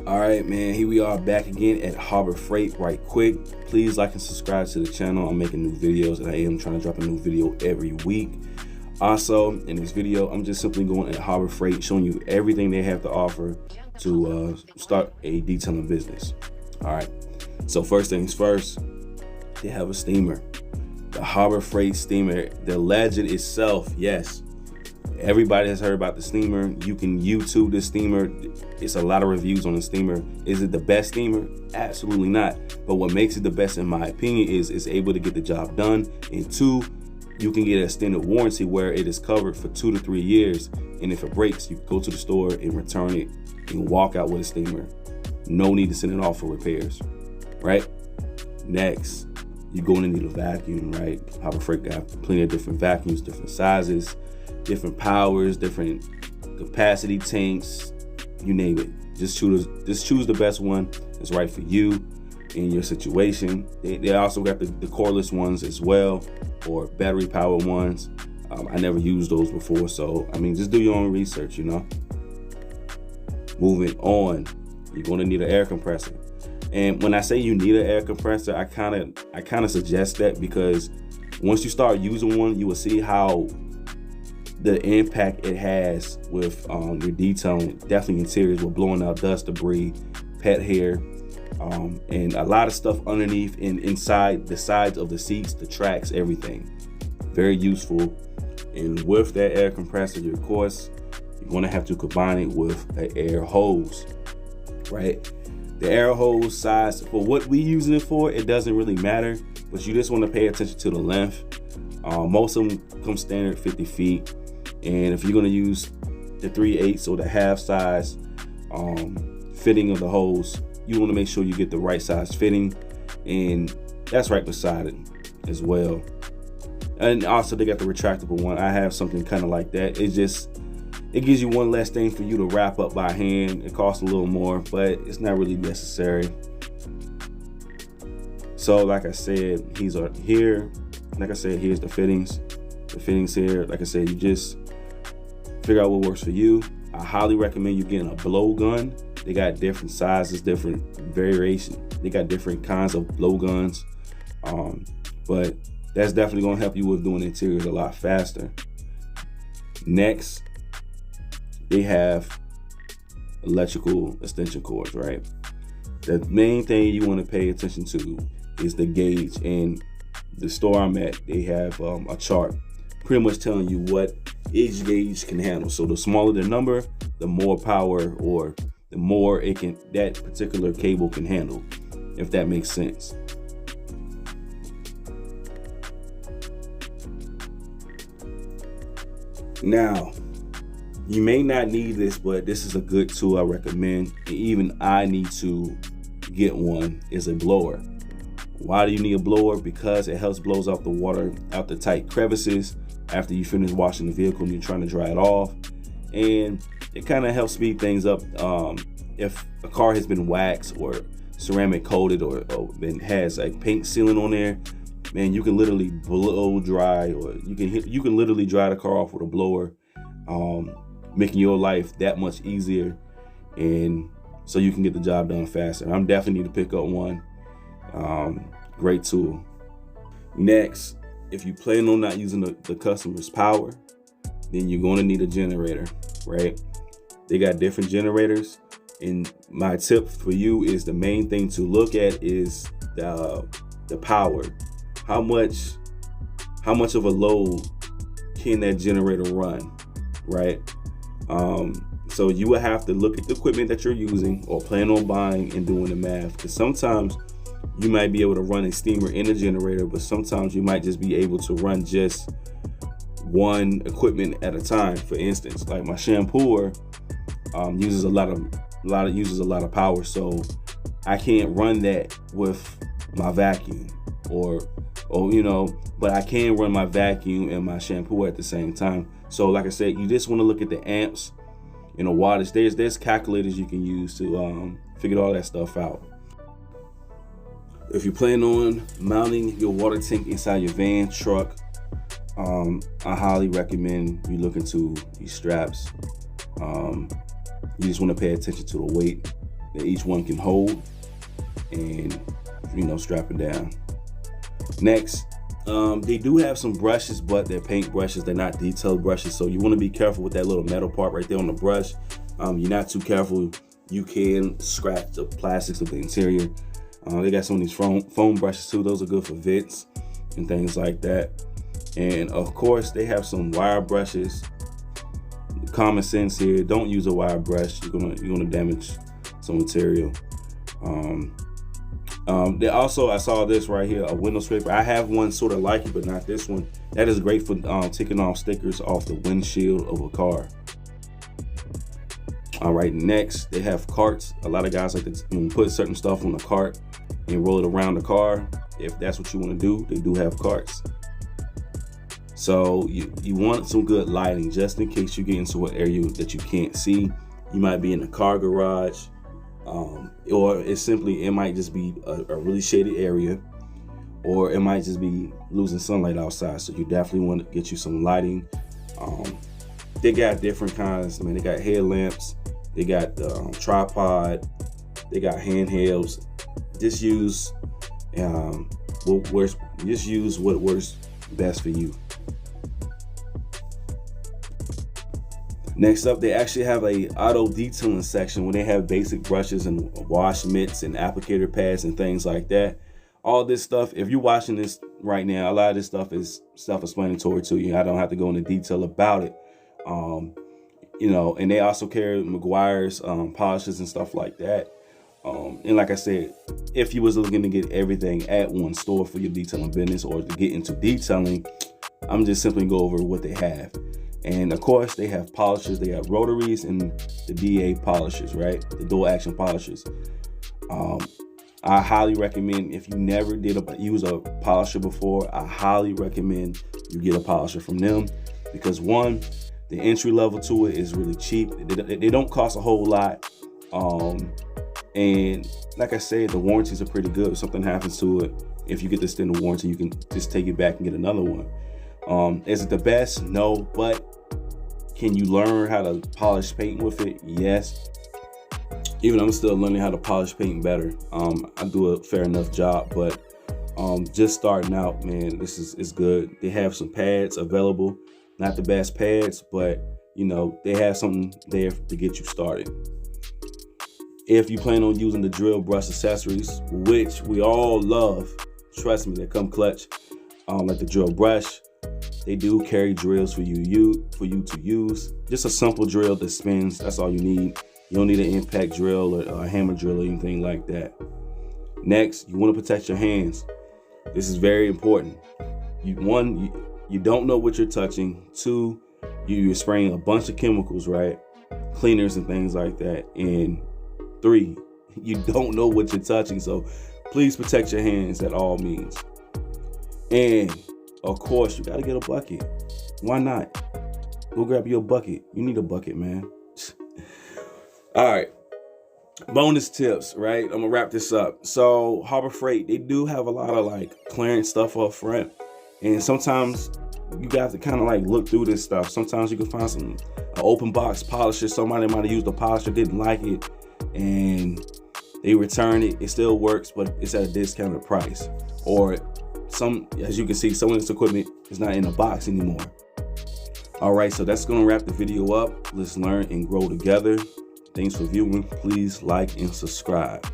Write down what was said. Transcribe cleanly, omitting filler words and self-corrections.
All right, man, here we are back again at Harbor Freight right quick. Please like and subscribe to the channel. I'm making new videos and I am trying to drop a new video every week. Also, in this video, I'm just simply going at Harbor Freight, showing you everything they have to offer to start a detailing business. All right, so first things first, they have a steamer. The Harbor Freight steamer, the legend itself, yes. Everybody has heard about the steamer. You can YouTube the steamer. It's a lot of reviews on the steamer. Is it the best steamer? Absolutely not. But what makes it the best, in my opinion, is it's able to get the job done. And two, you can get an extended warranty where it is covered for 2 to 3 years. And if it breaks, you go to the store and return it and walk out with a steamer. No need to send it off for repairs, right? Next, you're going to need a vacuum, right? Harbor Freight got plenty of different vacuums, different sizes, different powers, different capacity tanks, you name it. Just choose the best one that's right for you in your situation. They also got the cordless ones as well, or battery powered ones. I never used those before, so I mean, just do your own research, you know. Moving on, you're going to need an air compressor. And when I say you need an air compressor, I kind of suggest that because once you start using one, you will see how the impact it has with your detailing, definitely interiors, with blowing out dust, debris, pet hair, and a lot of stuff underneath and inside the sides of the seats, the tracks, everything. Very useful. And with that air compressor, of course, you're going to have to combine it with an air hose, right? The air hose size, for what we're using it for, it doesn't really matter, but you just want to pay attention to the length. Most of them come standard 50 feet. And if you're going to use the 3/8 or the half size fitting of the hose, you want to make sure you get the right size fitting, and that's right beside it as well. And also they got the retractable one. I have something kind of like that. It gives you one less thing for you to wrap up by hand. It costs a little more, but it's not really necessary. So like I said, here's the fittings. The fittings here, like I said, you just figure out what works for you. I highly recommend you getting a blow gun. They got different sizes, different variation. They got different kinds of blow guns, but that's definitely gonna help you with doing interiors a lot faster. Next, they have electrical extension cords, right? The main thing you want to pay attention to is the gauge. And the store I'm at, they have a chart pretty much telling you what each gauge can handle. So the smaller the number, the more power or the more that particular cable can handle, if that makes sense. Now, you may not need this, but this is a good tool I recommend. Even I need to get one, is a blower. Why do you need a blower? Because it helps blows out the water out the tight crevices after you finish washing the vehicle and you're trying to dry it off. And it kind of helps speed things up. If a car has been waxed or ceramic coated or has like paint sealing on there, man, you can literally blow dry, or you can literally dry the car off with a blower, making your life that much easier, and so you can get the job done faster. I'm definitely need to pick up one. Great tool. Next, if you plan on not using the customer's power, then you're going to need a generator, right? They got different generators, and my tip for you is the main thing to look at is the power. How much of a load can that generator run, right? So you will have to look at the equipment that you're using or plan on buying and doing the math, because sometimes you might be able to run a steamer in a generator, but sometimes you might just be able to run just one equipment at a time. For instance, like my shampooer uses a lot of power, so I can't run that with my vacuum, or but I can run my vacuum and my shampoo at the same time. So like I said, you just want to look at the amps and the wattage. There's calculators you can use to figure all that stuff out. If you plan on mounting your water tank inside your van, truck, I highly recommend you look into these straps. You just want to pay attention to the weight that each one can hold, and strap it down. Next, they do have some brushes, but they're paint brushes. They're not detailed brushes, so you want to be careful with that little metal part right there on the brush. You're not too careful, you can scratch the plastics of the interior. They got some of these foam brushes too. Those are good for vents and things like that. And of course, they have some wire brushes. Common sense here: don't use a wire brush. You're gonna damage some material. They also, I saw this right here, a window scraper. I have one sort of like it, but not this one. That is great for taking off stickers off the windshield of a car. All right, next they have carts. A lot of guys like to put certain stuff on the cart and roll it around the car. If that's what you want to do, they do have carts. So you want some good lighting, just in case you get into an area that you can't see. You might be in a car garage, or it might just be a really shaded area, or it might just be losing sunlight outside. So you definitely want to get you some lighting. They got different kinds. I mean, they got headlamps, they got tripod, they got handhelds. Just use what works best for you. Next up, they actually have a auto detailing section where they have basic brushes and wash mitts and applicator pads and things like that. All this stuff, if you're watching this right now, a lot of this stuff is self-explanatory to you. I don't have to go into detail about it. And they also carry Meguiar's polishes and stuff like that. And like I said, if you was looking to get everything at one store for your detailing business or to get into detailing, I'm just simply go over what they have. And of course, they have polishes. They have rotaries and the DA polishes, right? The dual action polishes. I highly recommend, if you never did use a polisher before, I highly recommend you get a polisher from them, because one, the entry level to it is really cheap. They don't cost a whole lot. And like I said, the warranties are pretty good. If something happens to it, if you get the extended warranty, you can just take it back and get another one. Is it the best? No, but can you learn how to polish paint with it? Yes. Even I'm still learning how to polish paint better. I do a fair enough job, but just starting out, man, this is good. They have some pads available, not the best pads, but they have something there to get you started. If you plan on using the drill brush accessories, which we all love, trust me, they come clutch. Like the drill brush, they do carry drills for you to use. Just a simple drill that spins. That's all you need. You don't need an impact drill or a hammer drill or anything like that. Next, you want to protect your hands. This is very important. You don't know what you're touching. Two, you're spraying a bunch of chemicals, right? Cleaners and things like that. And three, you don't know what you're touching. So please protect your hands at all means. And of course, you got to get a bucket. Why not? Go grab your bucket. You need a bucket, man. All right. Bonus tips, right? I'm gonna wrap this up. So Harbor Freight, they do have a lot of clearance stuff up front, and sometimes you got to kind of look through this stuff. Sometimes you can find an open box polisher. Somebody might have used the polisher, didn't like it, and they return it. It still works, but it's at a discounted price. Or as you can see, some of this equipment is not in a box anymore. All right, so that's gonna wrap the video up. Let's learn and grow together. Thanks for viewing. Please like and subscribe.